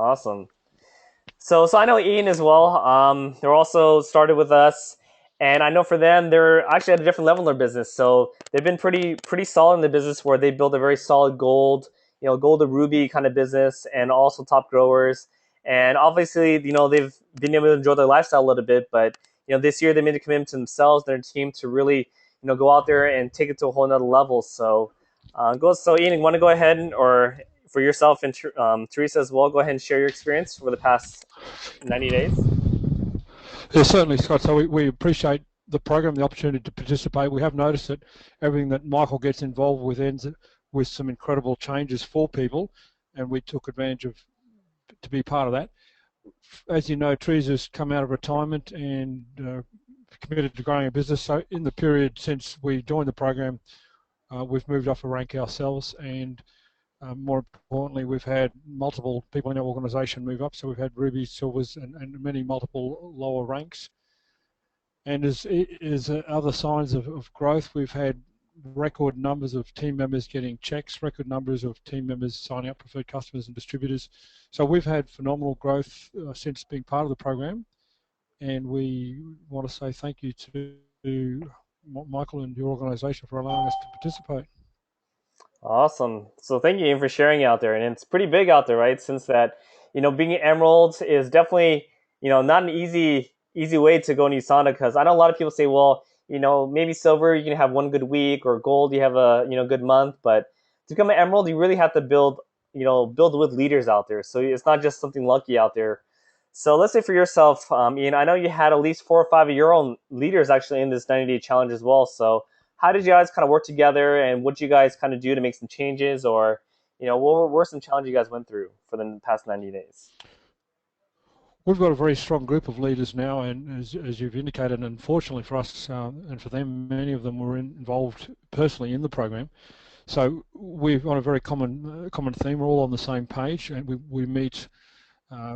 Awesome. So I know Ian as well. They're also started with us, and I know for them they're actually at a different level in their business. So they've been pretty solid in the business where they build a very solid gold, gold to ruby kind of business, and also top growers. And obviously, they've been able to enjoy their lifestyle a little bit, but this year they made a commitment to themselves, their team, to really go out there and take it to a whole nother level. So Ian, you want to go ahead or for yourself and Teresa as well, go ahead and share your experience for the past 90 days. Yeah, certainly, Scott. So we appreciate the program, the opportunity to participate. We have noticed that everything that Michael gets involved with ends with some incredible changes for people, and we took advantage of to be part of that. As you know, Teresa's come out of retirement and committed to growing a business. So in the period since we joined the program, we've moved up a rank ourselves, and more importantly, we've had multiple people in our organisation move up. So we've had rubies, silvers, and many multiple lower ranks. And as other signs of growth, we've had record numbers of team members getting checks, record numbers of team members signing up preferred customers and distributors. So we've had phenomenal growth since being part of the program, and we want to say thank you to Michael and your organisation for allowing us to participate. Awesome. So thank you Ian, for sharing out there. And it's pretty big out there, right? Since that, being an emerald is definitely, not an easy way to go in USANA because I know a lot of people say, well, maybe silver you can have one good week or gold you have a good month, but to become an emerald you really have to build with leaders out there. So it's not just something lucky out there. So let's say for yourself, Ian, I know you had at least 4 or 5 of your own leaders actually in this 90-day challenge as well. So how did you guys kind of work together, and what did you guys kind of do to make some changes, or what were some challenges you guys went through for the past 90 days? We've got a very strong group of leaders now, and as you've indicated, and unfortunately for us and for them, many of them were involved personally in the program. So we've got a very common theme. We're all on the same page, and we meet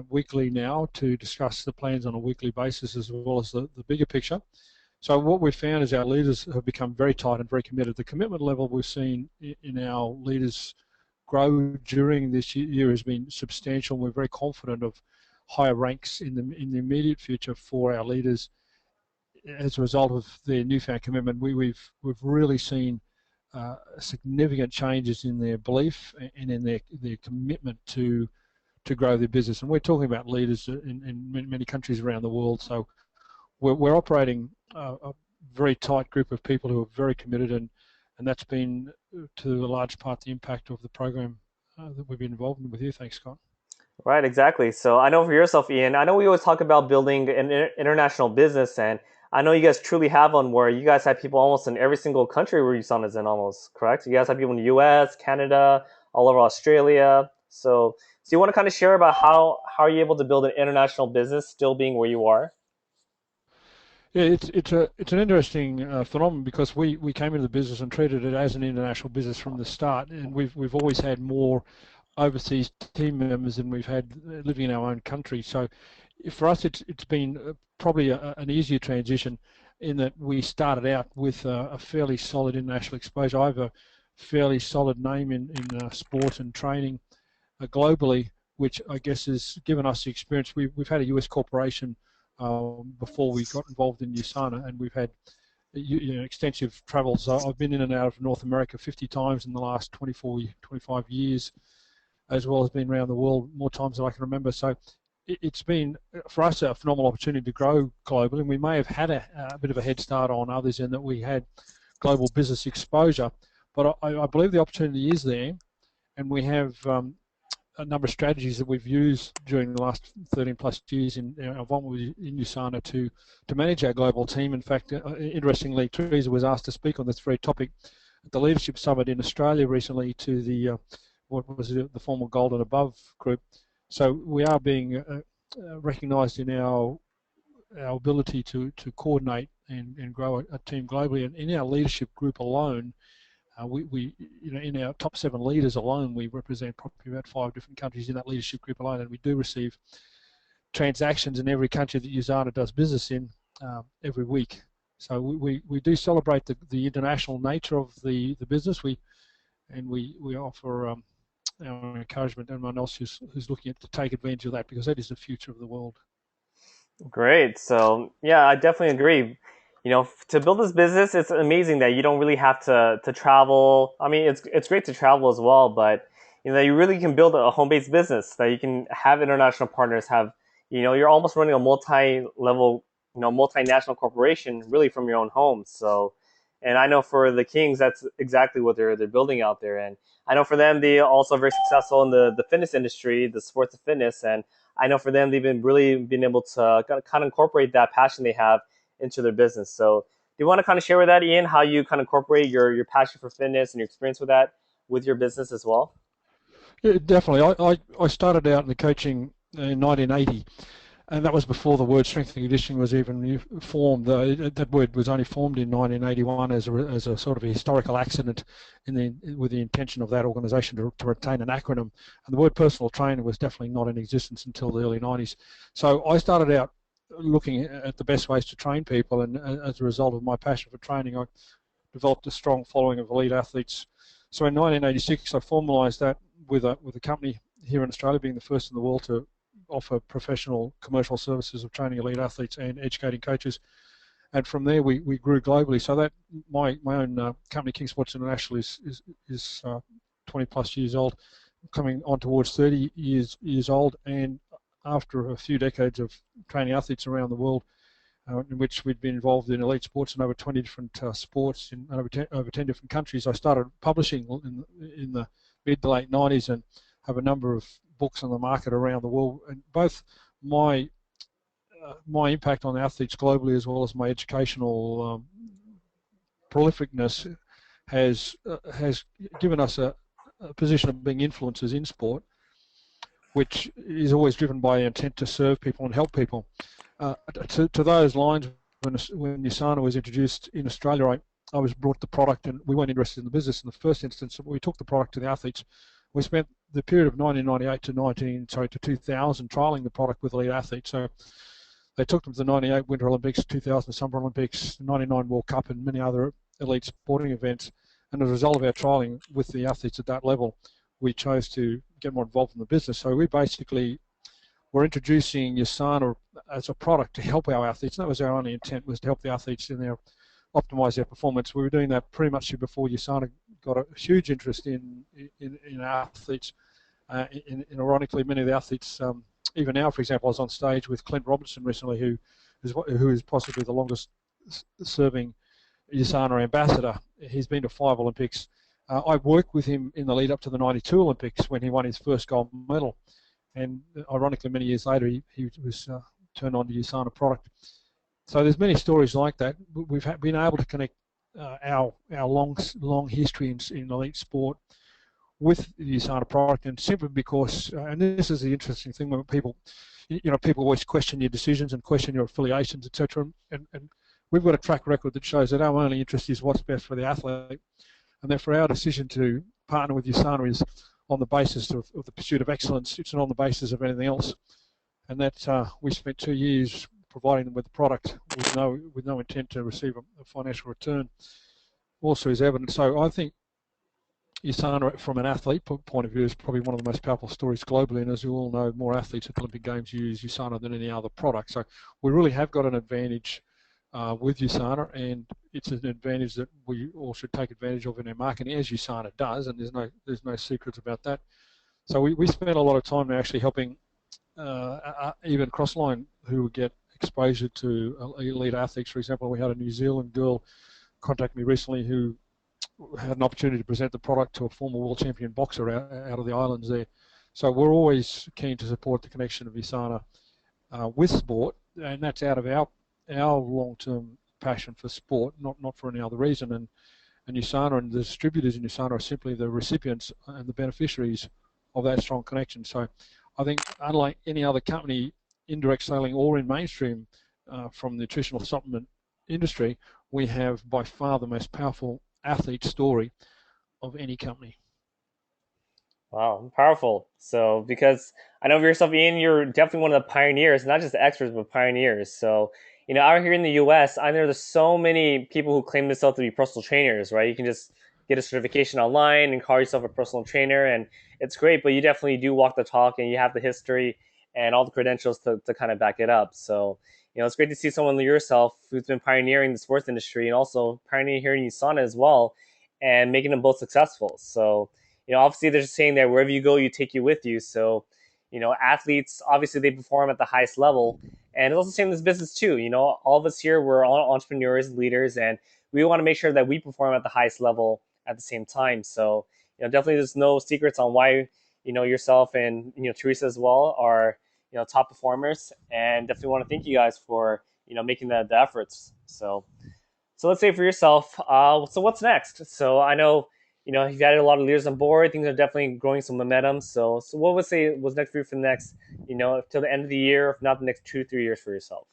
weekly now to discuss the plans on a weekly basis as well as the bigger picture. So what we've found is our leaders have become very tight and very committed. The commitment level we've seen in our leaders grow during this year has been substantial. We're very confident of higher ranks in the immediate future for our leaders as a result of their newfound commitment. We've really seen significant changes in their belief and in their commitment to grow their business. And we're talking about leaders in many countries around the world. So we're operating a very tight group of people who are very committed, and that's been to a large part the impact of the program that we've been involved in with you. Thanks, Scott. Right, exactly. So I know for yourself, Ian, I know we always talk about building an international business, and I know you guys truly have one where you guys have people almost in every single country where USANA is in, almost, correct? You guys have people in the US, Canada, all over Australia. So you want to kind of share about how are you able to build an international business still being where you are? Yeah, it's an interesting phenomenon because we came into the business and treated it as an international business from the start, and we've always had more overseas team members than we've had living in our own country. So for us, it's been probably an easier transition in that we started out with a fairly solid international exposure. I have a fairly solid name in sport and training globally, which I guess has given us the experience. We've had a US corporation before we got involved in USANA, and we've had extensive travels. So I've been in and out of North America 50 times in the last 25 years, as well as being around the world more times than I can remember. So it's been, for us, a phenomenal opportunity to grow globally. And we may have had a bit of a head start on others in that we had global business exposure, but I believe the opportunity is there, and we have a number of strategies that we've used during the last 13 plus years in our involvement in USANA to manage our global team. In fact, interestingly, Teresa was asked to speak on this very topic at the Leadership Summit in Australia recently to the what was it, the former Gold and Above group. So we are being recognised in our ability to coordinate and grow a team globally. And in our leadership group alone, in our top 7 leaders alone, we represent probably about 5 different countries in that leadership group alone, and we do receive transactions in every country that USANA does business in every week. So we do celebrate the international nature of the business. We offer our encouragement, and anyone else who's looking at to take advantage of that, because that is the future of the world. Great. So yeah, I definitely agree. To build this business, it's amazing that you don't really have to travel. I mean, it's great to travel as well, but you really can build a home based business that you can have international partners have. You're almost running a multi-level, multinational corporation really from your own home. So, and I know for the Kings, that's exactly what they're building out there. And I know for them, they also very successful in the fitness industry, the sports of fitness, and I know for them, they've been really been able to kind of incorporate that passion they have into their business. So, do you want to kind of share with that, Ian, how you kind of incorporate your passion for fitness and your experience with that with your business as well? Yeah, definitely. I started out in the coaching in 1980, and that was before the word strength and conditioning was even formed. That word was only formed in 1981 as a sort of a historical accident with the intention of that organisation to retain an acronym. And the word personal trainer was definitely not in existence until the early 90s. So I started out looking at the best ways to train people, and as a result of my passion for training, I developed a strong following of elite athletes. So in 1986, I formalised that with a company here in Australia, being the first in the world to offer professional commercial services of training elite athletes and educating coaches. And from there, we grew globally. So that my own company, King Sports International, is 20 plus years old, coming on towards 30 years old. And after a few decades of training athletes around the world, in which we'd been involved in elite sports in over 20 different sports in over 10 different countries. I started publishing in the mid to late 90s and have a number of books on the market around the world. And both my my impact on athletes globally, as well as my educational prolificness, has given us a position of being influencers in sport, which is always driven by intent to serve people and help people. To those lines, when USANA was introduced in Australia, I was brought the product, and we weren't interested in the business in the first instance. We took the product to the athletes. We spent the period of 1998 to 2000 trialing the product with elite athletes. So they took them to the 98 Winter Olympics, 2000 Summer Olympics, 99 World Cup, and many other elite sporting events. And as a result of our trialing with the athletes at that level, we chose to get more involved in the business. So we basically were introducing USANA as a product to help our athletes. And that was our only intent, was to help the athletes optimize their performance. We were doing that pretty much before USANA got a huge interest in athletes. Ironically, many of the athletes, even now, for example, I was on stage with Clint Robinson recently, who is possibly the longest serving USANA ambassador. He's been to 5 Olympics. I worked with him in the lead up to the 92 Olympics when he won his first gold medal. And ironically, many years later, he was turned on to USANA product. So there's many stories like that. We've been able to connect our long history in elite sport with the USANA product, and simply because, and this is the interesting thing, when people always question your decisions and question your affiliations, etc. And we've got a track record that shows that our only interest is what's best for the athlete, and therefore our decision to partner with USANA is on the basis of the pursuit of excellence. It's not on the basis of anything else. And that we spent 2 years providing them with the product with no intent to receive a financial return, also is evident. So I think USANA, from an athlete point of view, is probably one of the most powerful stories globally. And as you all know, more athletes at the Olympic Games use USANA than any other product. So we really have got an advantage with USANA, and it's an advantage that we all should take advantage of in our marketing, as USANA does, and there's no secrets about that. So we spend a lot of time actually helping even Crossline who get exposure to elite athletes. For example, we had a New Zealand girl contact me recently who had an opportunity to present the product to a former world champion boxer out of the islands there. So we're always keen to support the connection of USANA with sport, and that's out of our long-term passion for sport, not for any other reason. And USANA and the distributors in USANA are simply the recipients and the beneficiaries of that strong connection. So I think, unlike any other company, indirect selling or in mainstream from the nutritional supplement industry, we have by far the most powerful athlete story of any company. Wow, powerful. So, because I know of yourself, Ian, you're definitely one of the pioneers, not just experts, but pioneers. So, out here in the US, I know there's so many people who claim themselves to be personal trainers, right? You can just get a certification online and call yourself a personal trainer, and it's great. But you definitely do walk the talk, and you have the history and all the credentials to kind of back it up. So it's great to see someone like yourself who's been pioneering the sports industry and also pioneering here in USANA as well, and making them both successful. So obviously there's a saying that wherever you go, you take you with you. So athletes obviously they perform at the highest level, and it's also the same in this business too. All of us here, we're all entrepreneurs, leaders, and we want to make sure that we perform at the highest level at the same time. So definitely there's no secrets on why yourself and Teresa as well are top performers, and definitely want to thank you guys for making the efforts. So let's say for yourself, so what's next? So I know you've added a lot of leaders on board. Things are definitely growing some momentum. So what would say was next for you for the next till the end of the year, if not the next 2 3 years for yourself?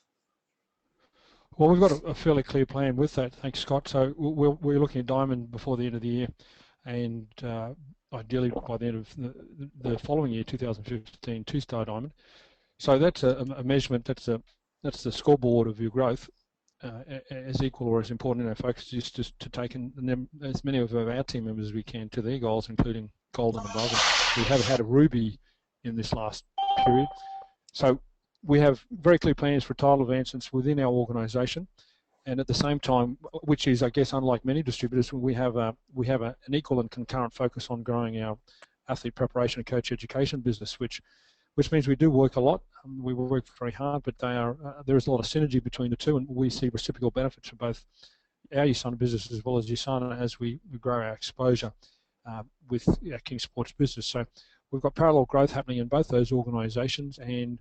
Well, we've got a fairly clear plan with that. Thanks, Scott. So we're looking at Diamond before the end of the year, and ideally by the end of the following year, 2015, two-star Diamond. So that's a measurement. That's the scoreboard of your growth. As equal or as important in our focus is just to take in as many of our team members as we can to their goals, including gold and above. And we haven't had a ruby in this last period. So we have very clear plans for title advancements within our organisation, and at the same time, which is, I guess, unlike many distributors, we have an equal and concurrent focus on growing our athlete preparation and coach education business, which means we do work a lot. We work very hard, but there is a lot of synergy between the two, and we see reciprocal benefits for both our USANA business as well as USANA as we grow our exposure with our King Sports business. So we've got parallel growth happening in both those organisations, and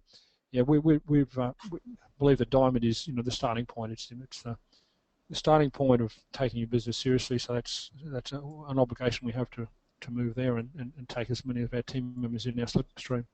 we believe that Diamond is the starting point. It's the starting point of taking your business seriously. So that's an obligation we have to move there and take as many of our team members in our slipstream.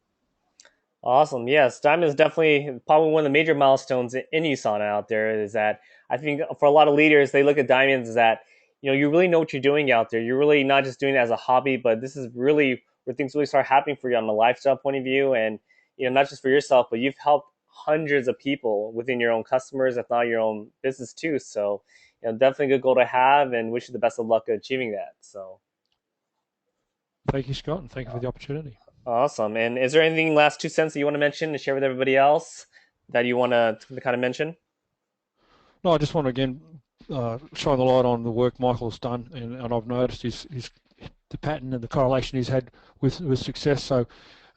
Awesome. Yes, Diamond is definitely probably one of the major milestones in USANA out there. Is that I think for a lot of leaders, they look at diamonds as that you really know what you're doing out there. You're really not just doing it as a hobby, but this is really where things really start happening for you on the lifestyle point of view, and not just for yourself, but you've helped hundreds of people within your own customers, if not your own business too. So definitely a good goal to have, and wish you the best of luck achieving that. So thank you, Scott, and thank you for the opportunity. awesome. And is there anything last 2 cents that you want to mention and share with everybody else that you want to kind of mention? No, I just want to again shine the light on the work Michael's done, and I've noticed the pattern and the correlation he's had with success. So,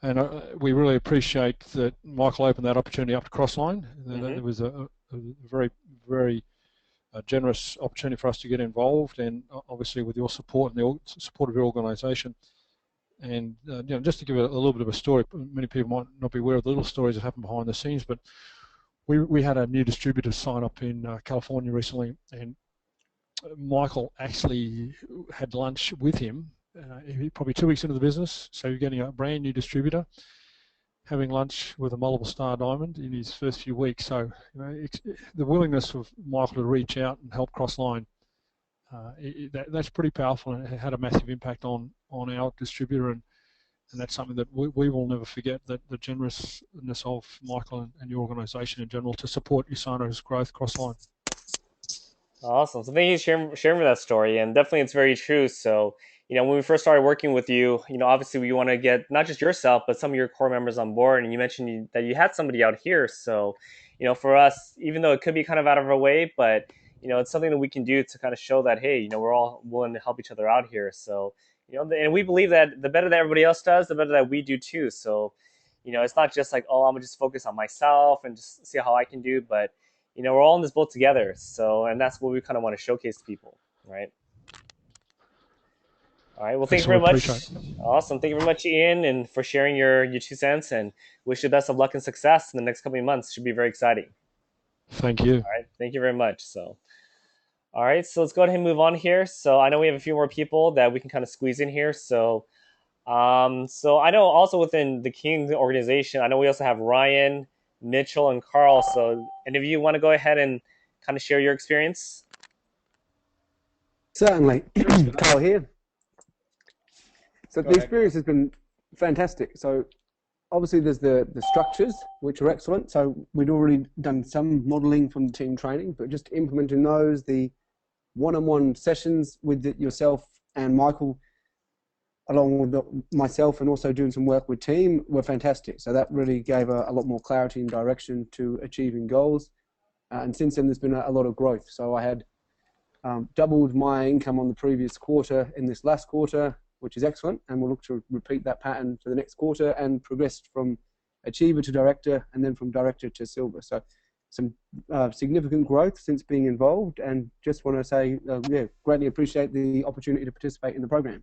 and we really appreciate that Michael opened that opportunity up to Crossline. Mm-hmm. It was a very, very generous opportunity for us to get involved, and obviously with your support and the support of your organisation. And just to give a little bit of a story, many people might not be aware of the little stories that happen behind the scenes, but we had a new distributor sign up in California recently, and Michael actually had lunch with him probably 2 weeks into the business. So you're getting a brand new distributor having lunch with a multiple star diamond in his first few weeks. So the willingness of Michael to reach out and help Crossline, that's pretty powerful, and it had a massive impact on our distributor, and that's something that we will never forget, that the generousness of Michael and your organisation in general to support USANA's growth Crossline. Awesome. So thank you for sharing that story, and definitely it's very true. So when we first started working with you, obviously we want to get not just yourself but some of your core members on board, and you mentioned that you had somebody out here. So for us, even though it could be kind of out of our way, but it's something that we can do to kind of show that, hey, we're all willing to help each other out here. So and we believe that the better that everybody else does, the better that we do too. So it's not just like, oh, I'm gonna just focus on myself and just see how I can do, but we're all in this boat together. So, and that's what we kind of want to showcase to people, right? All right. Well, thank you very Excellent, much. appreciate it. Awesome. Thank you very much, Ian, and for sharing your 2 cents. And wish you the best of luck and success in the next couple of months. Should be very exciting. Thank you. All right. Thank you very much. So, all right. So let's go ahead and move on here. So I know we have a few more people that we can kind of squeeze in here. So, so I know also within the King organization, I know we also have Ryan, Mitchell, and Carl. So, any of you want to go ahead and kind of share your experience? Certainly. Carl here. So the experience has been fantastic. So obviously there's the structures, which are excellent. So we'd already done some modeling from the team training, but just implementing those, the one-on-one sessions with yourself and Michael, along with myself and also doing some work with team, were fantastic. So that really gave a lot more clarity and direction to achieving goals. And since then, there's been a lot of growth. So I had doubled my income on the previous quarter in this last quarter, which is excellent. And we'll look to repeat that pattern for the next quarter and progressed from achiever to director and then from director to silver. So some significant growth since being involved, and just want to say, yeah, greatly appreciate the opportunity to participate in the program.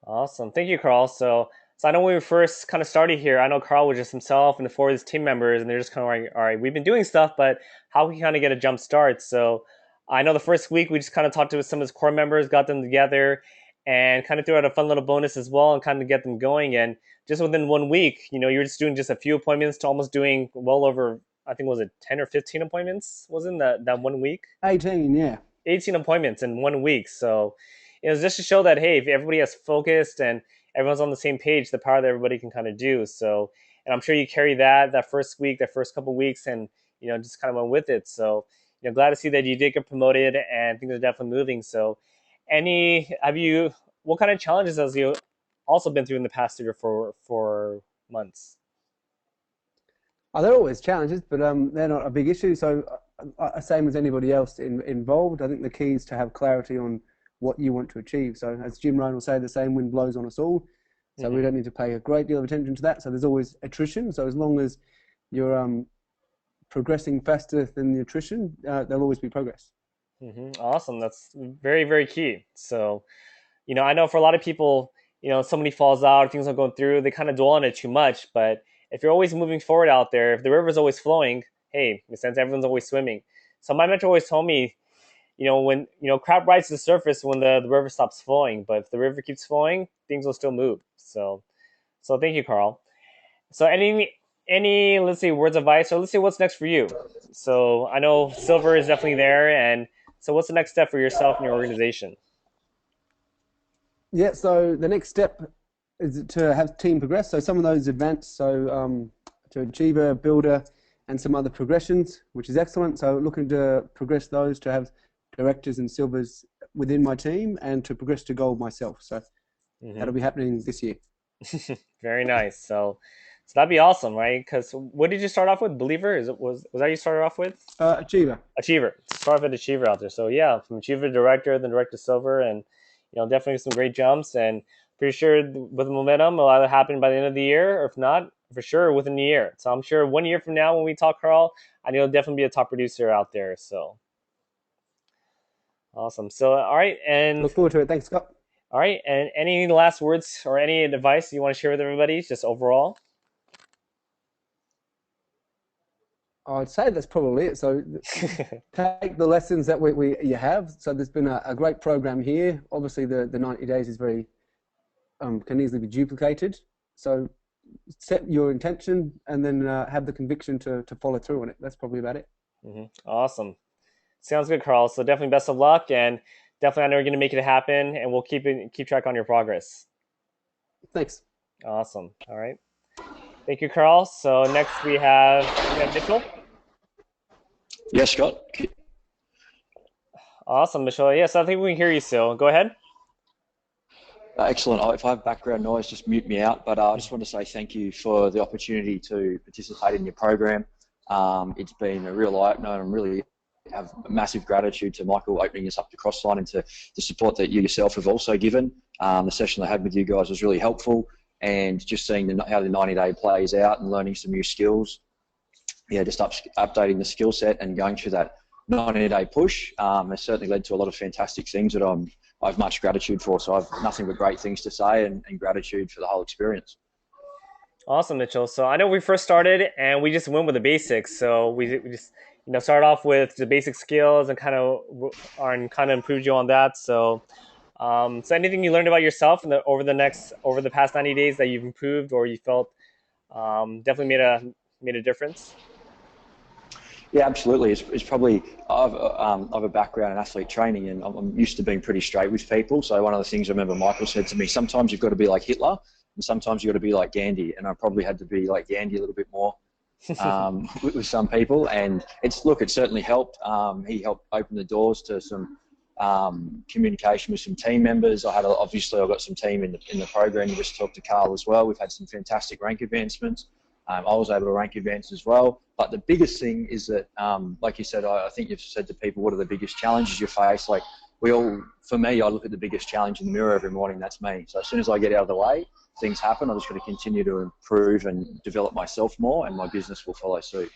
Awesome. Thank you, Carl. So I know when we first kind of started here, I know Carl was just himself and the four of his team members, and they're just kind of like, all right, we've been doing stuff, but how can we kind of get a jump start? So I know the first week we just kind of talked to some of his core members, got them together, and kind of threw out a fun little bonus as well and kind of get them going. And just within 1 week, you're just doing just a few appointments to almost doing well over, I think, was it 10 or 15 appointments? Wasn't that 1 week? 18, yeah. 18 appointments in 1 week. So it was just to show that, hey, if everybody has focused and everyone's on the same page, the power that everybody can kind of do. So, and I'm sure you carry that first week, that first couple of weeks, and just kind of went with it. So, glad to see that you did get promoted and things are definitely moving. So, what kind of challenges has you also been through in the past 3 or 4 months? There are always challenges, but they're not a big issue. So, same as anybody else involved, I think the key is to have clarity on what you want to achieve. So as Jim Rohn will say, the same wind blows on us all. So we don't need to pay a great deal of attention to that. So there's always attrition. So as long as you're progressing faster than the attrition, there'll always be progress. Awesome. That's very, very key. So, I know for a lot of people, somebody falls out, things are going through, they kind of dwell on it too much. But if you're always moving forward out there, if the river's always flowing, hey, in a sense, everyone's always swimming. So my mentor always told me, when crap rises to the surface when the river stops flowing, but if the river keeps flowing, things will still move. So thank you, Carl. So any let's say words of advice, or let's say what's next for you. So I know silver is definitely there, and so what's the next step for yourself and your organization? Yeah, so the next step is to have team progress. So some of those advanced, so to achiever, builder, and some other progressions, which is excellent. So looking to progress those to have directors and silvers within my team and to progress to gold myself. So that'll be happening this year. Very nice. So that'd be awesome, right? Because what did you start off with? Believer? Was that you started off with? Achiever. Achiever. Start off at achiever out there. So yeah, from achiever to director, then director to silver, and definitely some great jumps. And pretty sure with the momentum, it'll either happen by the end of the year, or if not, for sure within the year. So I'm sure 1 year from now when we talk, Carl, I know you'll definitely be a top producer out there. So. Awesome. So, all right, and look forward to it. Thanks, Scott. All right, and any last words or any advice you want to share with everybody, just overall? I'd say that's probably it. So, take the lessons that you have. So, there's been a great program here. Obviously, the 90 days is very can easily be duplicated. So, set your intention and then have the conviction to follow through on it. That's probably about it. Awesome. Sounds good, Carl. So definitely best of luck, and definitely I know you're going to make it happen, and we'll keep track on your progress. Thanks. Awesome. All right. Thank you, Carl. So next we have Mitchell. Yes, Scott. Awesome, Mitchell. Yes, I think we can hear you still. Go ahead. Excellent. If I have background noise, just mute me out. But I just want to say thank you for the opportunity to participate in your program. It's been a real eye-opener, and I'm really have massive gratitude to Michael opening us up to Crossline and to the support that you yourself have also given. The session I had with you guys was really helpful, and just seeing how the 90-day plays out and learning some new skills. Yeah, just updating the skill set and going through that 90-day push has certainly led to a lot of fantastic things that I have much gratitude for. So I've nothing but great things to say and gratitude for the whole experience. Awesome, Mitchell. So I know we first started and we just went with the basics. So we just started off with the basic skills and kind of improved you on that. So so anything you learned about yourself over the past 90 days that you've improved or you felt definitely made a difference? Yeah, absolutely. It's probably I've a background in athlete training, and I'm used to being pretty straight with people. So one of the things I remember Michael said to me, sometimes you've got to be like Hitler, and sometimes you've got to be like Gandhi. And I probably had to be like Gandhi a little bit more with some people. And it certainly helped. He helped open the doors to some communication with some team members. Obviously I've got some team in the program. You just talked to Carl as well. We've had some fantastic rank advancements. I was able to rank advance as well. But the biggest thing is that, like you said, I think you've said to people, what are the biggest challenges you face? Like for me, I look at the biggest challenge in the mirror every morning. That's me. So as soon as I get out of the way, things happen. I'm just going to continue to improve and develop myself more, and my business will follow suit.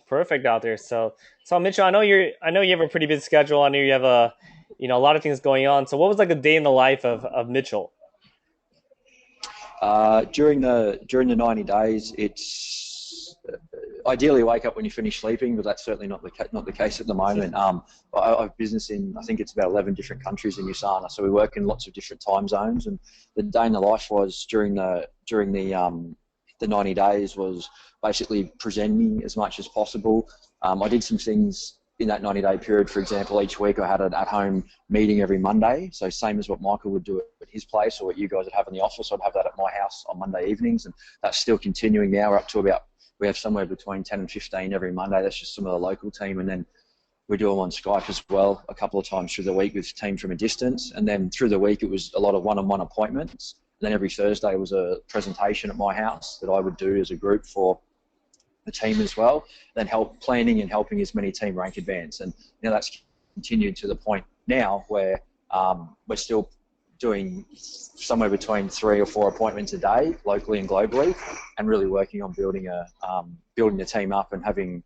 Perfect out there. So Mitchell, I know you have a pretty busy schedule. I know you have a lot of things going on. So what was like a day in the life of Mitchell? During the 90 days, it's ideally wake up when you finish sleeping, but that's certainly not the case at the moment. I have business in, I think it's about 11 different countries in USANA, so we work in lots of different time zones. And the day in the life was during the 90 days was basically presenting as much as possible. I did some things in that 90-day period. For example, each week I had an at-home meeting every Monday, so same as what Michael would do at his place or what you guys would have in the office. I'd have that at my house on Monday evenings, and that's still continuing now. We're up to we have somewhere between 10 and 15 every Monday. That's just some of the local team, and then we do them on Skype as well a couple of times through the week with teams from a distance. And then through the week it was a lot of one-on-one appointments. And then every Thursday was a presentation at my house that I would do as a group for the team as well, then help planning and helping as many team rank advance. And that's continued to the point now where we're still doing somewhere between 3 or 4 appointments a day, locally and globally, and really working on building the team up and having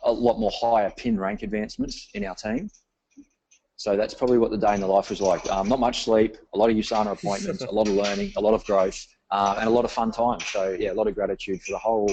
a lot more higher pin rank advancements in our team. So that's probably what the day in the life was like. Not much sleep, a lot of USANA appointments, a lot of learning, a lot of growth, and a lot of fun times. So yeah, a lot of gratitude for the whole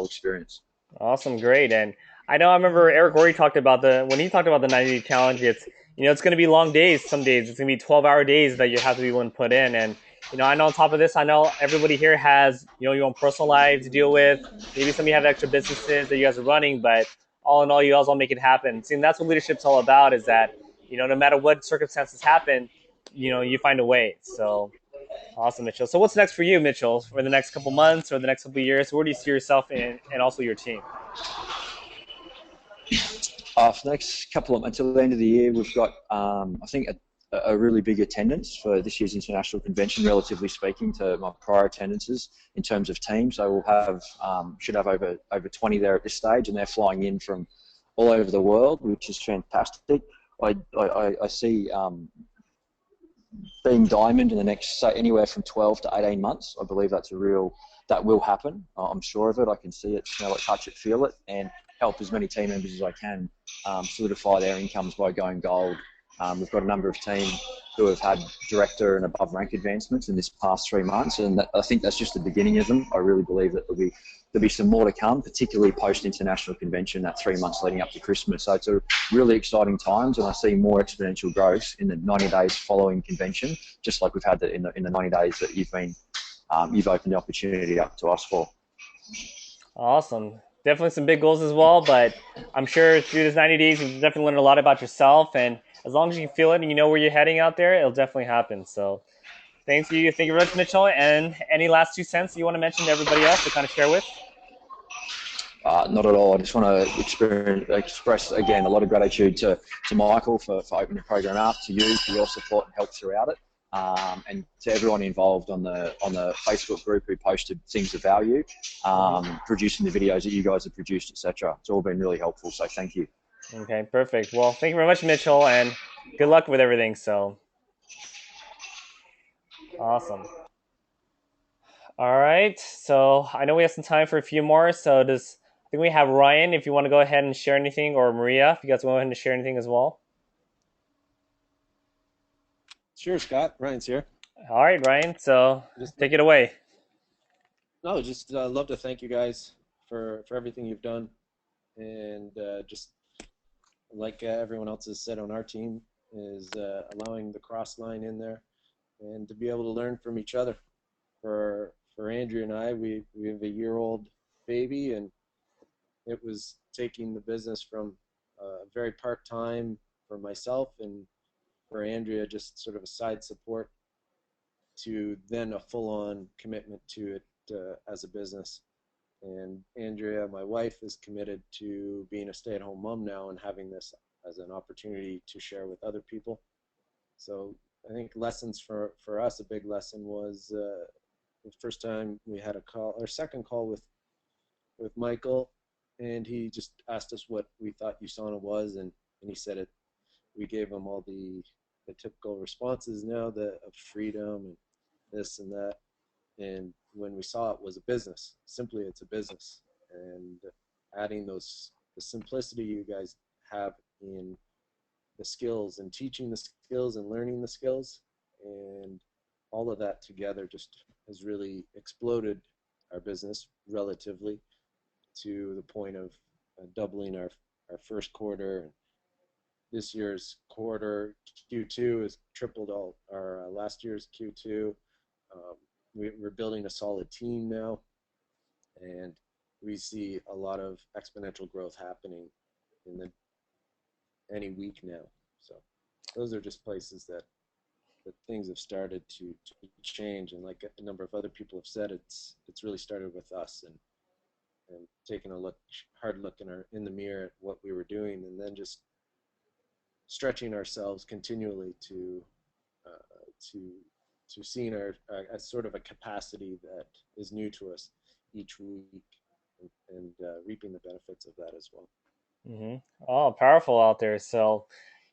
experience. Awesome, great. And I remember Eric Rory talked about when he talked about the 90-day challenge. It's going to be long days. Some days it's going to be 12-hour days that you have to be willing to put in. And I know on top of this, I know everybody here has your own personal lives to deal with. Maybe some of you have extra businesses that you guys are running, but all in all, you guys all make it happen. See, and that's what leadership's all about. Is that no matter what circumstances happen, you find a way. So awesome, Mitchell. So what's next for you, Mitchell, for the next couple months or the next couple of years? Where do you see yourself in, and also your team? For the next couple of until the end of the year, we've got I think a really big attendance for this year's international convention, relatively speaking to my prior attendances in terms of team. So we'll have should have over 20 there at this stage, and they're flying in from all over the world, which is fantastic. I see being diamond in the next, say, anywhere from 12 to 18 months. I believe that will happen. I'm sure of it. I can see it, smell it, touch it, feel it, and help as many team members as I can solidify their incomes by going gold. We've got a number of teams who have had director and above rank advancements in this past 3 months, and I think that's just the beginning of them. I really believe that there'll be some more to come, particularly post-international convention, that 3 months leading up to Christmas. So it's a really exciting times, and I see more exponential growth in the 90 days following convention, just like we've had in the 90 days that you've opened the opportunity up to us for. Awesome. Definitely some big goals as well, but I'm sure through this 90 days, you've definitely learned a lot about yourself, and as long as you can feel it and you know where you're heading out there, it'll definitely happen. So thank you very much, Mitchell. And any last 2 cents you want to mention to everybody else to kind of share with? Not at all. I just want to express again a lot of gratitude to Michael for opening the program up, to you for your support and help throughout it, and to everyone involved on the Facebook group who posted things of value, producing the videos that you guys have produced, etc. It's all been really helpful. So thank you. Okay, perfect. Well, thank you very much, Mitchell, and good luck with everything. So awesome. All right. So I know we have some time for a few more. So I think we have Ryan, if you want to go ahead and share anything, or Maria, if you guys want to go ahead and share anything as well. Sure, Scott. Ryan's here. All right, Ryan. So just take it away. No, just love to thank you guys for everything you've done, and just like everyone else has said on our team, is allowing the cross line in there, and to be able to learn from each other. For Andrea and I, we have a year-old baby, and it was taking the business from very part-time for myself, and for Andrea just sort of a side support, to then a full-on commitment to it as a business. And Andrea, my wife, is committed to being a stay-at-home mom now and having this as an opportunity to share with other people. So I think lessons for us, a big lesson was the first time we had a call, our second call with Michael, and he just asked us what we thought USANA was, and he said it. We gave him all the typical responses now that of freedom and this and that. And when we saw it was a business, simply it's a business, and adding the simplicity you guys have in the skills and teaching the skills and learning the skills, and all of that together just has really exploded our business relatively to the point of doubling our first quarter. And this year's quarter, Q2, has tripled all our last year's Q2. We're building a solid team now, and we see a lot of exponential growth happening in any week now. So those are just places that things have started to change, and like a number of other people have said, it's really started with us, and taking a hard look in the mirror at what we were doing, and then just stretching ourselves continually to seeing our as sort of a capacity that is new to us each week, and reaping the benefits of that as well. Mm-hmm. Oh, powerful out there. So,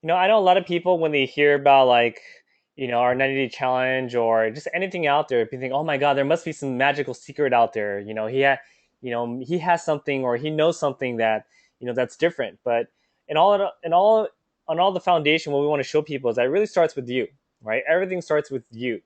I know a lot of people when they hear about like, our 90-day challenge or just anything out there, they think, oh my God, there must be some magical secret out there. He has something or he knows something that, that's different. But on all the foundation, what we want to show people is that it really starts with you, right? Everything starts with you.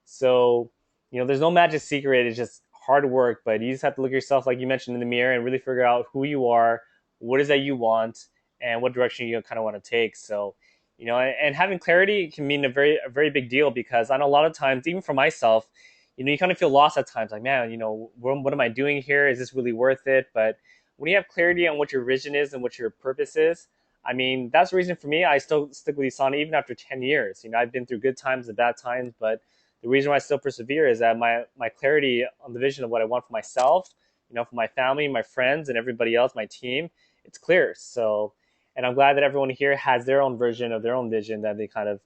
So, there's no magic secret. It's just hard work, but you just have to look at yourself, like you mentioned, in the mirror and really figure out who you are, what is that you want, and what direction you kind of want to take. So, and having clarity can mean a very big deal, because I know a lot of times, even for myself, you kind of feel lost at times, like, man, what am I doing here? Is this really worth it? But when you have clarity on what your vision is and what your purpose is, I mean, that's the reason for me. I still stick with Asana even after 10 years. I've been through good times and bad times, but the reason why I still persevere is that my clarity on the vision of what I want for myself, for my family, my friends, and everybody else, my team, it's clear. So, and I'm glad that everyone here has their own version of their own vision that they kind of,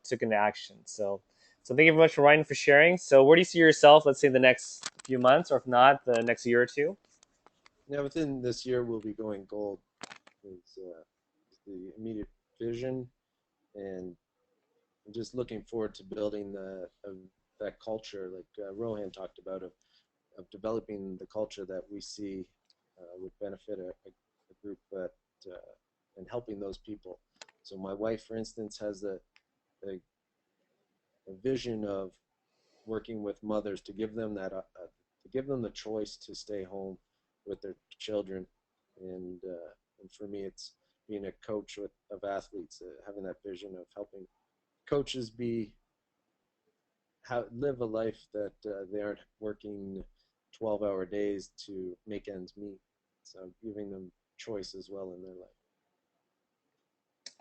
took into action. So thank you very much for Ryan for sharing. So where do you see yourself, let's say the next few months, or if not, the next year or two? Now, within this year, we'll be going gold. Is the immediate vision, and I'm just looking forward to building that culture, like Rohan talked about, of developing the culture that we see would benefit a group that and helping those people. So my wife, for instance, has a vision of working with mothers to give them to give them the choice to stay home with their children, and for me, it's being a coach of athletes, having that vision of helping coaches live a life that they aren't working 12-hour days to make ends meet. So giving them choice as well in their life.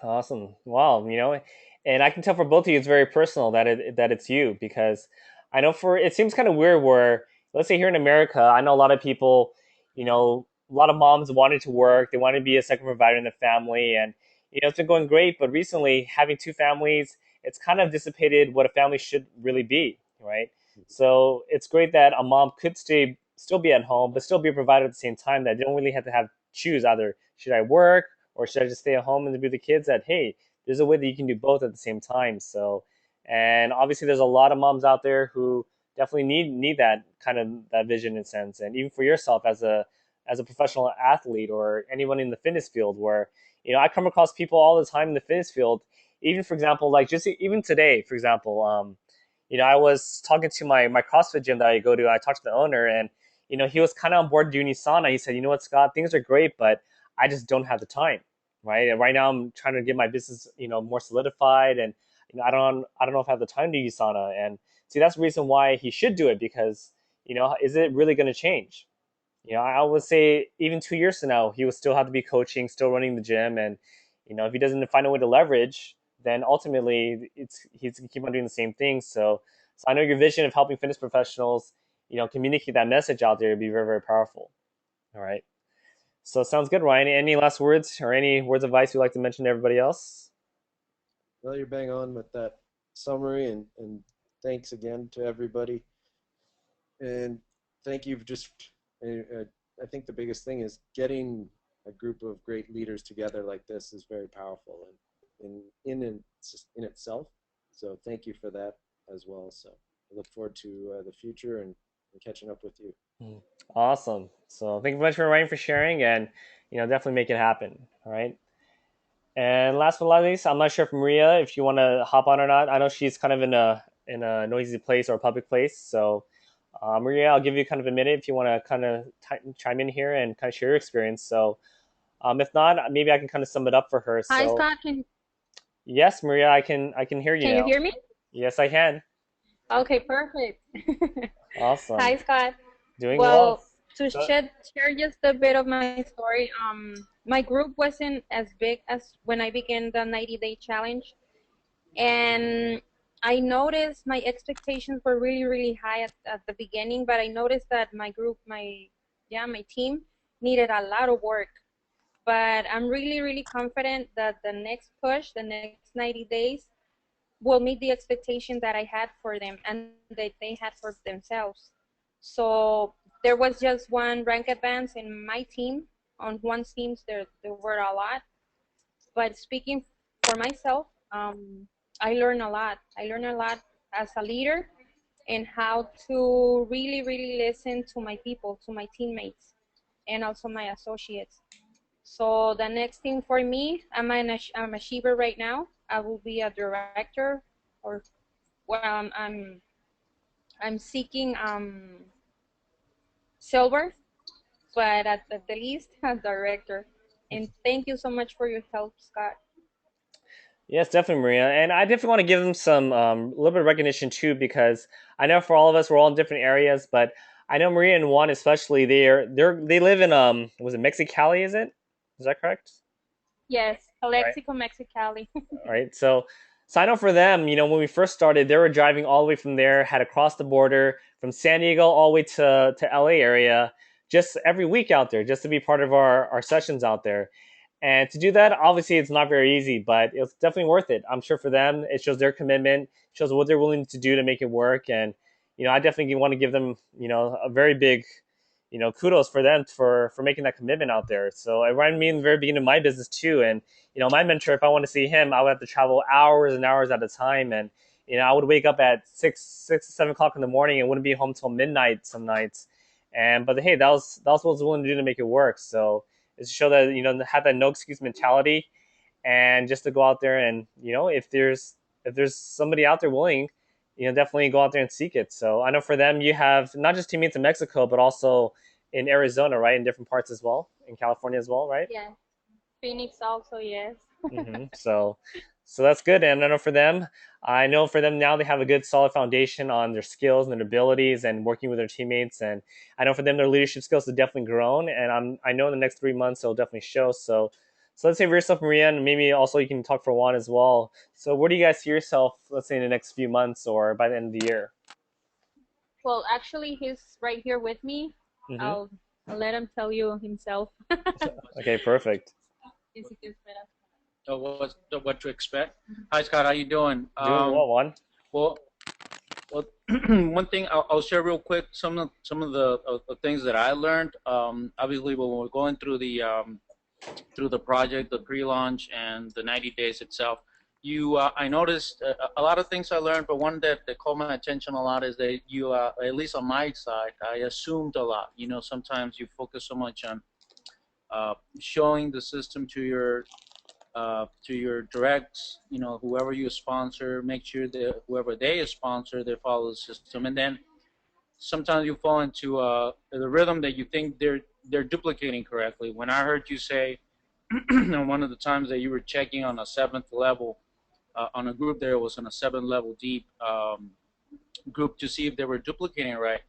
Awesome. Wow. And I can tell for both of you, it's very personal that it's you, because I know it seems kind of weird where, let's say here in America, I know a lot of people, a lot of moms wanted to work. They wanted to be a second provider in the family. And, it's been going great. But recently, having two families, it's kind of dissipated what a family should really be, right? So it's great that a mom could still be at home, but still be a provider at the same time, that they don't really have to choose either, should I work or should I just stay at home and be with the kids? That, hey, there's a way that you can do both at the same time. So, and obviously there's a lot of moms out there who definitely need that kind of that vision and sense. And even for yourself as a professional athlete or anyone in the fitness field, where I come across people all the time in the fitness field. Even for example, like just even today, for example, I was talking to my CrossFit gym that I go to. I talked to the owner, and he was kind of on board doing sauna. He said, what, Scott, things are great, but I just don't have the time, right? And right now I'm trying to get my business, more solidified, and I don't know if I have the time to use sauna. And see, that's the reason why he should do it, because is it really going to change? I would say even 2 years from now, he will still have to be coaching, still running the gym, and if he doesn't find a way to leverage, then ultimately he's gonna keep on doing the same thing. So I know your vision of helping fitness professionals, communicate that message out there would be very, very powerful. All right. So sounds good, Ryan. Any last words or any words of advice you'd like to mention to everybody else? Well, you're bang on with that summary, and thanks again to everybody. And thank you for just, I think the biggest thing is getting a group of great leaders together like this is very powerful and in itself. So thank you for that as well. So I look forward to the future and catching up with you. Awesome. So thank you very much for Ryan for sharing, and definitely make it happen. All right. And last but not least, I'm not sure if Maria, if you want to hop on or not. I know she's kind of in a noisy place or a public place. So Maria, I'll give you kind of a minute if you want to kind of chime in here and kind of share your experience. So if not, maybe I can kind of sum it up for her. Hi, So Scott. yes, Maria, I can hear you Can you now. hear me? Yes, I can. Okay, perfect. Awesome. Hi, Scott. Doing well. Well, to So, share just a bit of my story, my group wasn't as big as when I began the 90-day challenge, and I noticed my expectations were really, really high at the beginning, but I noticed that my group, my team needed a lot of work. But I'm really, really confident that the next push, the next 90 days, will meet the expectation that I had for them and that they had for themselves. So there was just one rank advance in my team. On one teams there were a lot, but speaking for myself, I learned a lot. I learned a lot as a leader and how to really, really listen to my people, to my teammates, and also my associates. So the next thing for me, I'm a achiever right now. I will be a director, or well, I'm seeking silver, but at the least a director. And thank you so much for your help, Scott. yes, definitely, Maria, and I definitely want to give them some little bit of recognition too, because I know for all of us, we're all in different areas, but I know Maria and Juan especially, they live in was it Mexicali? Is that correct? Yes, Right. Calexico, Mexicali. Right. So I know for them, when we first started, they were driving all the way from there, had to cross the border from San Diego all the way to LA area, just every week out there, just to be part of our sessions out there. And to do that, obviously, it's not very easy, but it's definitely worth it. I'm sure for them, it shows their commitment, shows what they're willing to do to make it work. And I definitely want to give them, a very big, kudos for them for making that commitment out there. So it reminded me in the very beginning of my business too. And my mentor, if I want to see him, I would have to travel hours and hours at a time, and I would wake up at 6, 7 o'clock in the morning and wouldn't be home till midnight some nights. And but hey, that was what I was willing to do to make it work. So it's to show that have that no excuse mentality, and just to go out there and if there's somebody out there willing, definitely go out there and seek it. So I know for them, you have not just teammates in Mexico, but also in Arizona, right, in different parts as well, in California as well, right? Yes, Phoenix also, yes. So that's good. And I know for them now they have a good solid foundation on their skills and their abilities and working with their teammates. And I know for them their leadership skills have definitely grown. And I know in the next 3 months it'll definitely show. So let's say for yourself, Maria, and maybe also you can talk for Juan as well. So where do you guys see yourself, let's say in the next few months or by the end of the year? Well, actually, he's right here with me. Hmm. I'll, I'll let him tell you himself. Okay, perfect. What to expect. Hi Scott, how you doing? Doing well, Juan. Well, well, one thing I'll share real quick. Some of the things that I learned. Obviously, when we're going through the project, the pre-launch, and the 90 days itself, I noticed a lot of things I learned, but one that caught my attention a lot is that at least on my side, I assumed a lot. Sometimes you focus so much on showing the system to your directs, whoever you sponsor, make sure that whoever they sponsor, they follow the system, and then sometimes you fall into the rhythm that you think they're duplicating correctly. When I heard you say on one of the times that you were checking on a seventh level on a group there was on a 7 level deep group to see if they were duplicating right.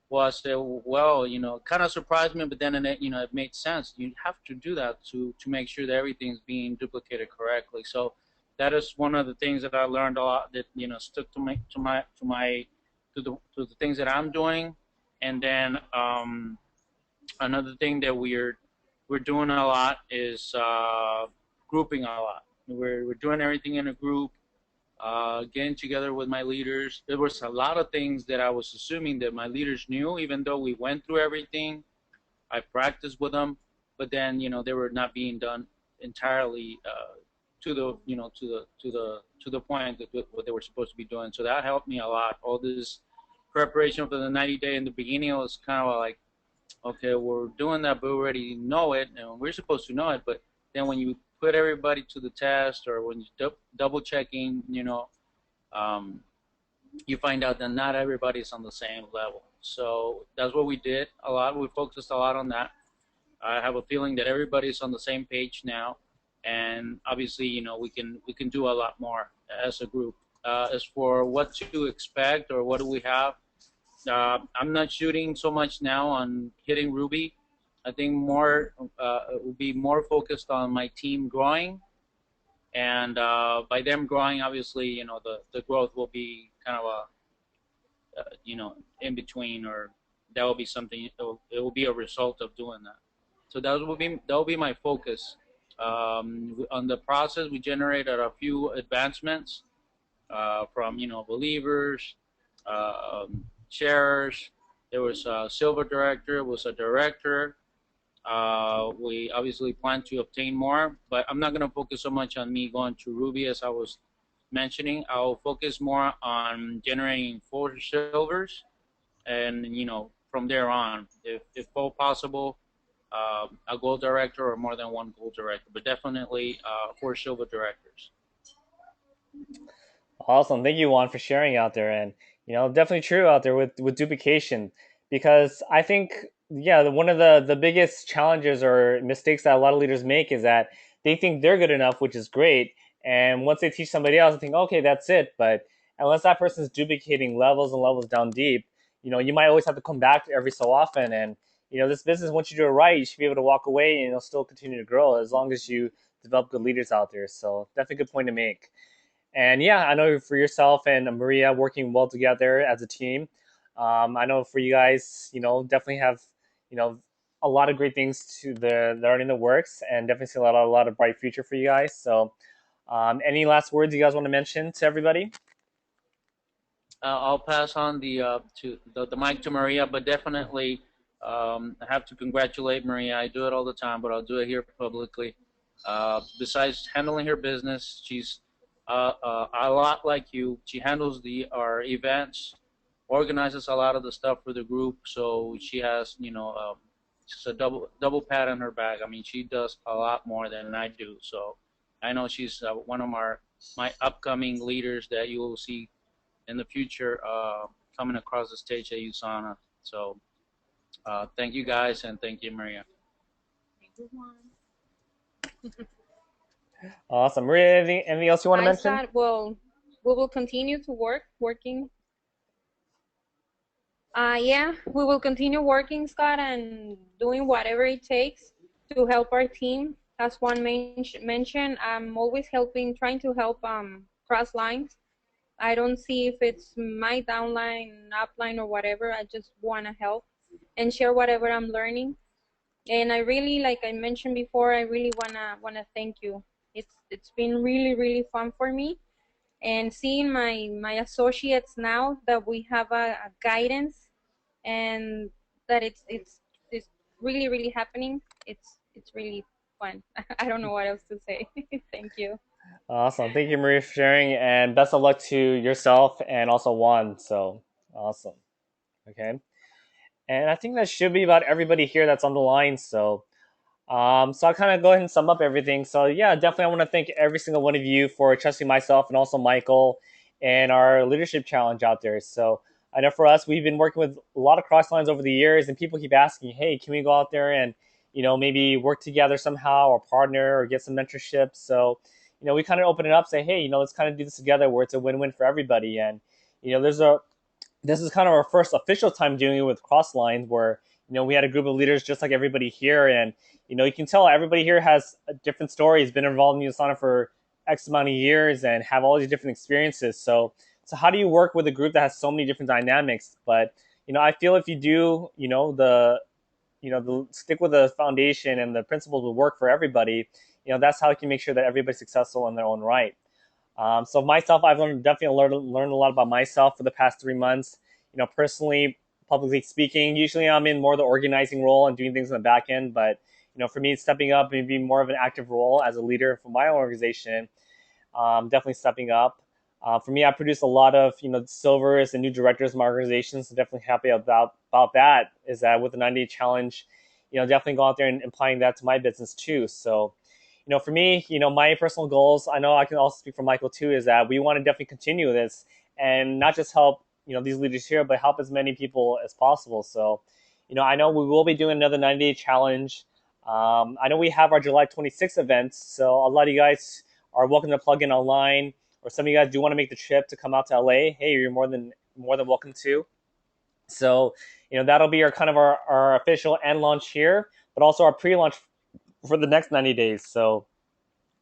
Well, I said, well, kind of surprised me, but then it made sense. You have to do that to make sure that everything's being duplicated correctly. So that is one of the things that I learned a lot that stuck to the things that I'm doing. And then another thing that we're doing a lot is grouping a lot. We're doing everything in a group, getting together with my leaders. There was a lot of things that I was assuming that my leaders knew, even though we went through everything. I practiced with them, but then they were not being done entirely to the to the point that what they were supposed to be doing. So that helped me a lot. All this preparation for the 90-day in the beginning was kind of like, okay, we're doing that, but we already know it, and we're supposed to know it. But then when you put everybody to the test, or when you double checking, um, you find out that not everybody's on the same level. So that's what we did a lot. We focused a lot on that. I have a feeling that everybody's on the same page now, and obviously, we can do a lot more as a group. As for what to expect or what do we have, I'm not shooting so much now on hitting Ruby. I think more will be more focused on my team growing, and by them growing, obviously, the growth will be kind of in between, or that will be something. It will be a result of doing that. So that will be my focus. On the process, we generated a few advancements from believers, sharers. There was a silver director, was a director. We obviously plan to obtain more, but I'm not going to focus so much on me going to Ruby as I was mentioning. I'll focus more on generating 4 silvers, and from there on, if all possible, a gold director or more than one gold director, but definitely 4 silver directors. Awesome. Thank you, Juan, for sharing out there. And, definitely true out there with duplication. Because I think, yeah, one of the biggest challenges or mistakes that a lot of leaders make is that they think they're good enough, which is great. And once they teach somebody else, they think, okay, that's it. But unless that person's duplicating levels and levels down deep, you might always have to come back every so often. And, this business, once you do it right, you should be able to walk away and it'll still continue to grow as long as you develop good leaders out there. So definitely a good point to make. And yeah, I know for yourself and Maria working well together as a team. I know for you guys, definitely have, you know, a lot of great things that are in the works, and definitely see a lot of bright future for you guys. So, any last words you guys want to mention to everybody? I'll pass on the mic to Maria, but definitely I have to congratulate Maria. I do it all the time, but I'll do it here publicly. Besides handling her business, she's a lot like you. She handles our events, organizes a lot of the stuff for the group. So she has, just a double pat on her back. I mean, she does a lot more than I do. So I know she's one of my upcoming leaders that you will see in the future coming across the stage at USANA. So thank you guys, and thank you, Maria. Awesome, Maria. Anything else you want to I mention? said, well, we will continue to working. Yeah, we will continue working, Scott, and doing whatever it takes to help our team. As Juan mentioned, I'm always trying to help cross lines. I don't see if it's my downline, upline, or whatever. I just want to help and share whatever I'm learning. And I really, like I mentioned before, I really wanna thank you. It's been really really fun for me, and seeing my associates now that we have a guidance, and that it's really really happening. It's really fun. I don't know what else to say. Thank you. Awesome. Thank you, Maria, for sharing, and best of luck to yourself and also Juan. So awesome. Okay. And I think that should be about everybody here that's on the line. So I'll kind of go ahead and sum up everything. So yeah, definitely I want to thank every single one of you for trusting myself and also Michael and our leadership challenge out there. So I know for us, we've been working with a lot of cross lines over the years, and people keep asking, hey, can we go out there and maybe work together somehow or partner or get some mentorship? So we kind of open it up, say, hey, let's kind of do this together where it's a win-win for everybody. And there's a this is kind of our first official time doing it with Crossline, where we had a group of leaders just like everybody here, and you can tell everybody here has a different stories, been involved in Asana for X amount of years, and have all these different experiences. So how do you work with a group that has so many different dynamics? But I feel if you do, stick with the foundation and the principles will work for everybody, that's how you can make sure that everybody's successful in their own right. So myself, I've definitely learned a lot about myself for the past 3 months. Personally, publicly speaking, usually I'm in more the organizing role and doing things in the back end. But for me, stepping up and being more of an active role as a leader for my organization, definitely stepping up. For me, I produce a lot of silvers and new directors in my organization, so definitely happy about that. Is that with the 90-day challenge, definitely go out there and applying that to my business too. So for me, my personal goals, I know I can also speak for Michael too, is that we want to definitely continue this and not just help, these leaders here, but help as many people as possible. So, I know we will be doing another 90-day challenge. I know we have our July 26th events, so a lot of you guys are welcome to plug in online, or some of you guys do want to make the trip to come out to LA. Hey, you're more than welcome to. So, that'll be our official end launch here, but also our pre-launch for the next 90 days. So,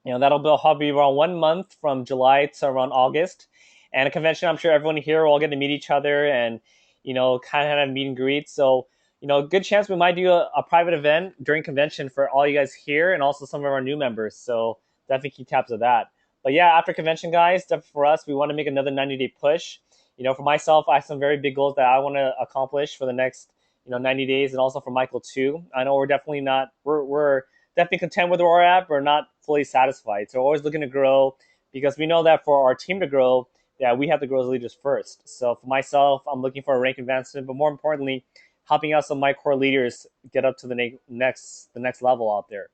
that'll be around 1 month from July to around August. And a convention, I'm sure everyone here will all get to meet each other and, kind of have a meet and greet. So, good chance we might do a private event during convention for all you guys here and also some of our new members. So definitely keep tabs of that. But yeah, after convention, guys, for us, we want to make another 90-day push. For myself, I have some very big goals that I want to accomplish for the next, 90 days, and also for Michael too. I know we're definitely not, we're definitely content with where we're at, but we're not fully satisfied. So we're always looking to grow, because we know that for our team to grow, that we have to grow as leaders first. So for myself, I'm looking for a rank advancement, but more importantly, helping out some of my core leaders get up to the next level out there.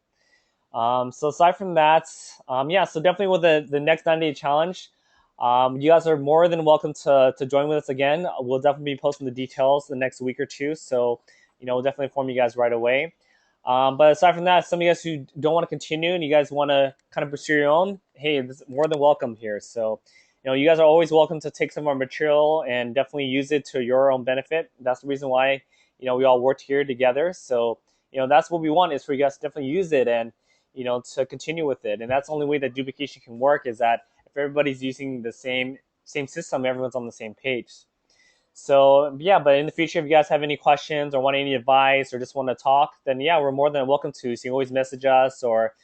So aside from that, yeah, so definitely with the next 90-day challenge, you guys are more than welcome to join with us again. We'll definitely be posting the details the next week or two, so we'll definitely inform you guys right away. But aside from that, some of you guys who don't want to continue and you guys want to kind of pursue your own, hey, this is more than welcome here. So you guys are always welcome to take some of our material and definitely use it to your own benefit. That's the reason why we all worked here together. So that's what we want, is for you guys to definitely use it and to continue with it. And that's the only way that duplication can work, is that if everybody's using the same system, everyone's on the same page. So yeah, but in the future, if you guys have any questions or want any advice or just want to talk, then yeah, we're more than welcome to. So you can always message us or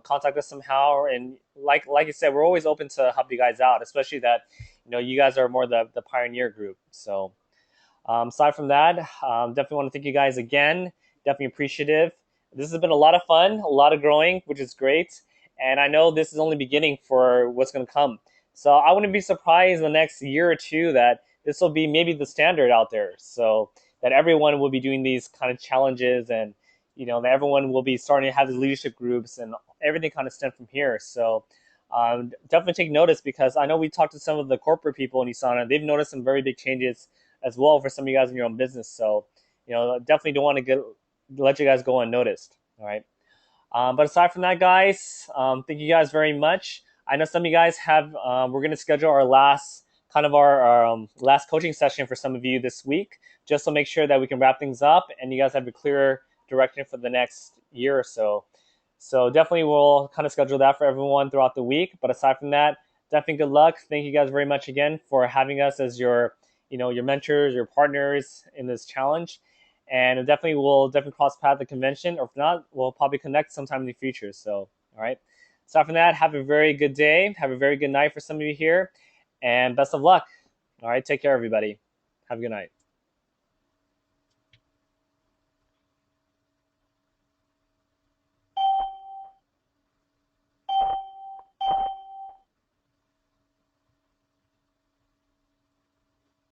contact us somehow. And like I said, we're always open to help you guys out, especially that you guys are more the pioneer group. So aside from that, definitely want to thank you guys again. Definitely appreciative. This has been a lot of fun, a lot of growing, which is great. And I know this is only beginning for what's going to come. So I wouldn't be surprised in the next year or two that this will be maybe the standard out there. So that everyone will be doing these kind of challenges, and that everyone will be starting to have these leadership groups, and everything kind of stem from here. So definitely take notice, because I know we talked to some of the corporate people in USANA. They've noticed some very big changes as well for some of you guys in your own business. So definitely don't want to let you guys go unnoticed. All right. But aside from that, guys, thank you guys very much. I know some of you guys have, we're going to schedule our last last coaching session for some of you this week, just to make sure that we can wrap things up and you guys have a clear direction for the next year or so. So definitely we'll kind of schedule that for everyone throughout the week. But aside from that, definitely good luck. Thank you guys very much again for having us as your mentors, your partners in this challenge. And we'll definitely cross path at the convention, or if not, we'll probably connect sometime in the future. So, all right. Aside from that, have a very good day. Have a very good night for some of you here, and best of luck. All right. Take care, everybody. Have a good night.